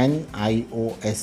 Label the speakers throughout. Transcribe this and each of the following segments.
Speaker 1: NIOS۔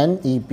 Speaker 1: NEP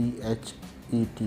Speaker 1: PHET۔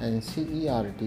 Speaker 1: NCERT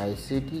Speaker 1: ICT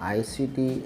Speaker 1: ICT